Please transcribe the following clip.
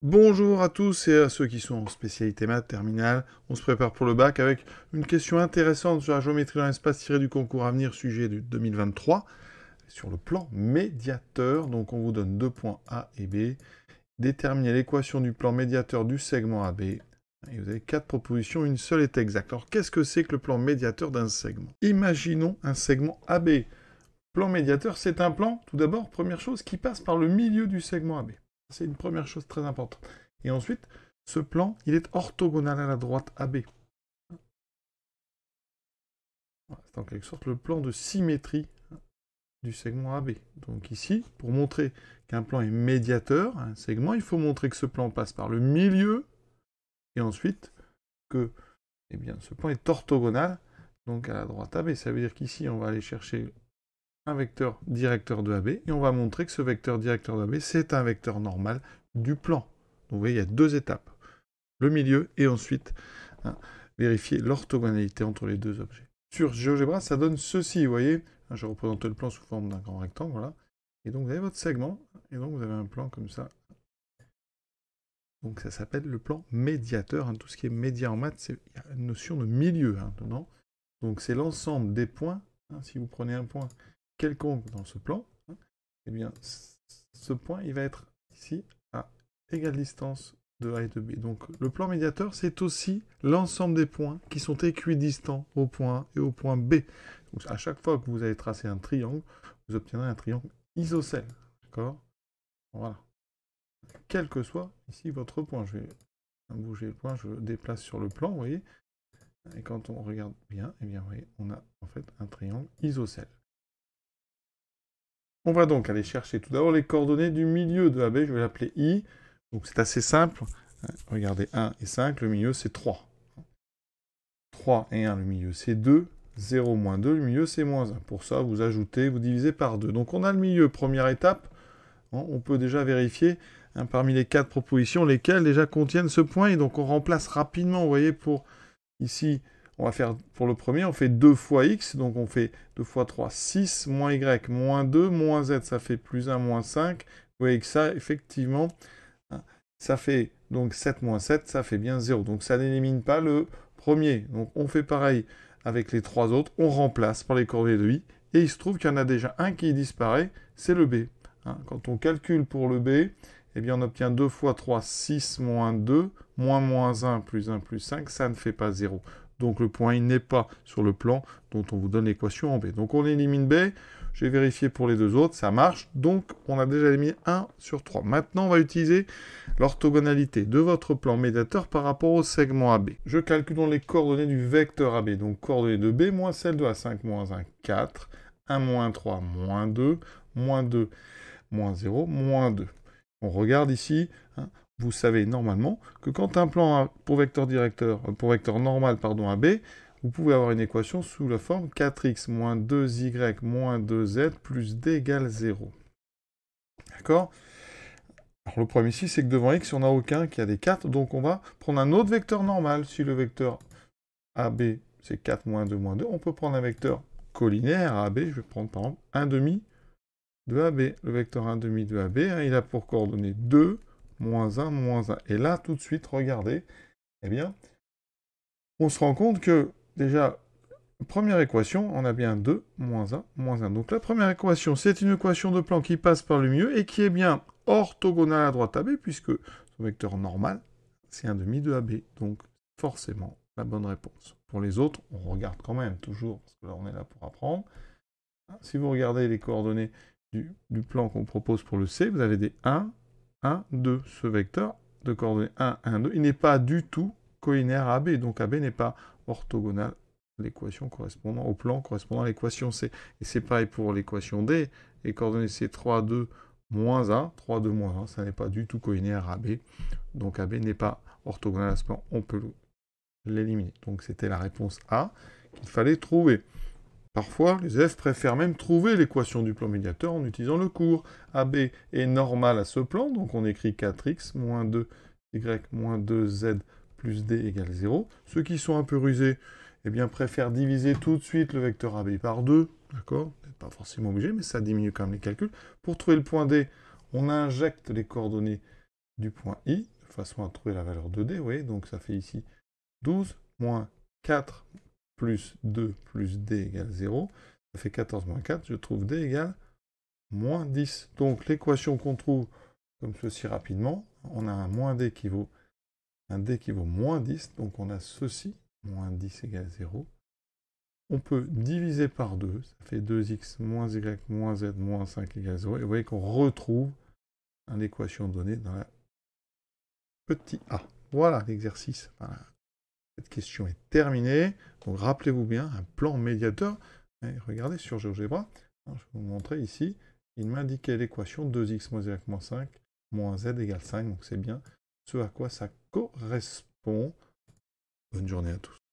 Bonjour à tous et à ceux qui sont en spécialité maths terminale. On se prépare pour le bac avec une question intéressante sur la géométrie dans l'espace tirée du concours à venir, sujet du 2023, sur le plan médiateur. Donc on vous donne 2 points A et B. Déterminez l'équation du plan médiateur du segment AB. Et vous avez 4 propositions, une seule est exacte. Alors qu'est-ce que c'est que le plan médiateur d'un segment? Imaginons un segment AB. Plan médiateur, c'est un plan, tout d'abord, première chose, qui passe par le milieu du segment AB. C'est une première chose très importante. Et ensuite, ce plan, il est orthogonal à la droite AB. Voilà, c'est en quelque sorte le plan de symétrie du segment AB. Donc ici, pour montrer qu'un plan est médiateur, un segment, il faut montrer que ce plan passe par le milieu, et ensuite que ce plan est orthogonal donc à la droite AB. Ça veut dire qu'ici, on va aller chercher un vecteur directeur de AB, et on va montrer que ce vecteur directeur de AB, c'est un vecteur normal du plan. Donc vous voyez, il y a 2 étapes. Le milieu, et ensuite, vérifier l'orthogonalité entre les 2 objets. Sur GeoGebra, ça donne ceci, vous voyez. Je représente le plan sous forme d'un grand rectangle, voilà. Et donc vous avez votre segment, et donc vous avez un plan comme ça. Donc ça s'appelle le plan médiateur. Tout ce qui est média en maths, il y a une notion de milieu dedans. Donc c'est l'ensemble des points. Si vous prenez un point quelconque dans ce plan, eh bien, ce point, il va être ici à égale distance de A et de B. Donc, le plan médiateur, c'est aussi l'ensemble des points qui sont équidistants au point A et au point B. Donc, à chaque fois que vous allez tracer un triangle, vous obtiendrez un triangle isocèle. D'accord? Voilà. Quel que soit ici votre point. Je vais bouger le point, je le déplace sur le plan, vous voyez. Et quand on regarde bien, eh bien, vous voyez, on a en fait un triangle isocèle. On va donc aller chercher tout d'abord les coordonnées du milieu de AB, je vais l'appeler I. Donc c'est assez simple. Regardez, 1 et 5, le milieu c'est 3. 3 et 1, le milieu c'est 2. 0 moins 2, le milieu c'est moins 1. Pour ça, vous ajoutez, vous divisez par 2. Donc on a le milieu, première étape. On peut déjà vérifier parmi les 4 propositions lesquelles déjà contiennent ce point. Et donc on remplace rapidement, vous voyez, pour ici, on va faire, pour le premier, on fait 2 fois x, donc on fait 2 fois 3, 6, moins y, moins 2, moins z, ça fait plus 1, moins 5. Vous voyez que ça, effectivement, ça fait donc 7 moins 7, ça fait bien 0. Donc ça n'élimine pas le premier. Donc on fait pareil avec les 3 autres, on remplace par les coordonnées de i, et il se trouve qu'il y en a déjà un qui disparaît, c'est le b. Quand on calcule pour le b, eh bien on obtient 2 fois 3, 6 moins 2, moins 1 plus 1 plus 5, ça ne fait pas 0. Donc le point, il n'est pas sur le plan dont on vous donne l'équation en B. Donc on élimine B, je vais vérifier pour les 2 autres, ça marche. Donc on a déjà éliminé 1 sur 3. Maintenant, on va utiliser l'orthogonalité de votre plan médiateur par rapport au segment AB. Je calcule donc les coordonnées du vecteur AB. Donc coordonnées de B moins celle de A5 moins 1, 4, 1 moins 3, moins 2, moins 2, moins 0, moins 2. On regarde ici, vous savez normalement que quand un plan a pour vecteur normal AB, vous pouvez avoir une équation sous la forme 4x moins 2y moins 2z plus d égale 0. D'accord? Alors le problème ici, c'est que devant x, on n'a aucun qui a des 4, donc on va prendre un autre vecteur normal. Si le vecteur AB, c'est 4 moins 2 moins 2, on peut prendre un vecteur collinaire à AB. Je vais prendre par exemple 1 demi de AB. Le vecteur 1 demi de AB, il a pour coordonnées 2, moins 1, moins 1. Et là, tout de suite, regardez, eh bien, on se rend compte que, déjà, première équation, on a bien 2, moins 1, moins 1. Donc la première équation, c'est une équation de plan qui passe par le milieu et qui est bien orthogonale à droite AB, puisque son vecteur normal, c'est 1 demi de AB. Donc, forcément, la bonne réponse. Pour les autres, on regarde quand même, toujours, parce que là, on est là pour apprendre. Si vous regardez les coordonnées du plan qu'on propose pour le C, vous avez des 1, 1, 2. Ce vecteur de coordonnées 1, 1, 2, il n'est pas du tout collinaire à AB, donc AB n'est pas orthogonal à l'équation correspondant au plan correspondant à l'équation C. Et c'est pareil pour l'équation D, les coordonnées C 3, 2, moins 1, 3, 2, moins 1, ça n'est pas du tout collinaire à AB, donc AB n'est pas orthogonal à ce plan, on peut l'éliminer. Donc c'était la réponse A qu'il fallait trouver. Parfois, les élèves préfèrent même trouver l'équation du plan médiateur en utilisant le cours. AB est normal à ce plan, donc on écrit 4x moins 2y moins 2z plus d égale 0. Ceux qui sont un peu rusés, eh bien, préfèrent diviser tout de suite le vecteur AB par 2, d'accord? Vous n'êtes pas forcément obligé, mais ça diminue quand même les calculs. Pour trouver le point D, on injecte les coordonnées du point I, de façon à trouver la valeur de D, vous voyez, donc ça fait ici 12 moins 4 plus 2 plus D égale 0, ça fait 14 moins 4, je trouve D égale moins 10. Donc l'équation qu'on trouve comme ceci rapidement, on a un moins D qui vaut moins 10, donc on a ceci, moins 10 égale 0. On peut diviser par 2, ça fait 2x moins y moins z moins 5 égale 0, et vous voyez qu'on retrouve l'équation donnée dans la petit a. Voilà l'exercice. Voilà. Cette question est terminée. Donc rappelez-vous bien, un plan médiateur. Et regardez sur GeoGebra, je vais vous montrer ici, il m'indiquait l'équation 2x moins y moins 5 moins z égale 5, donc c'est bien ce à quoi ça correspond. Bonne journée à tous.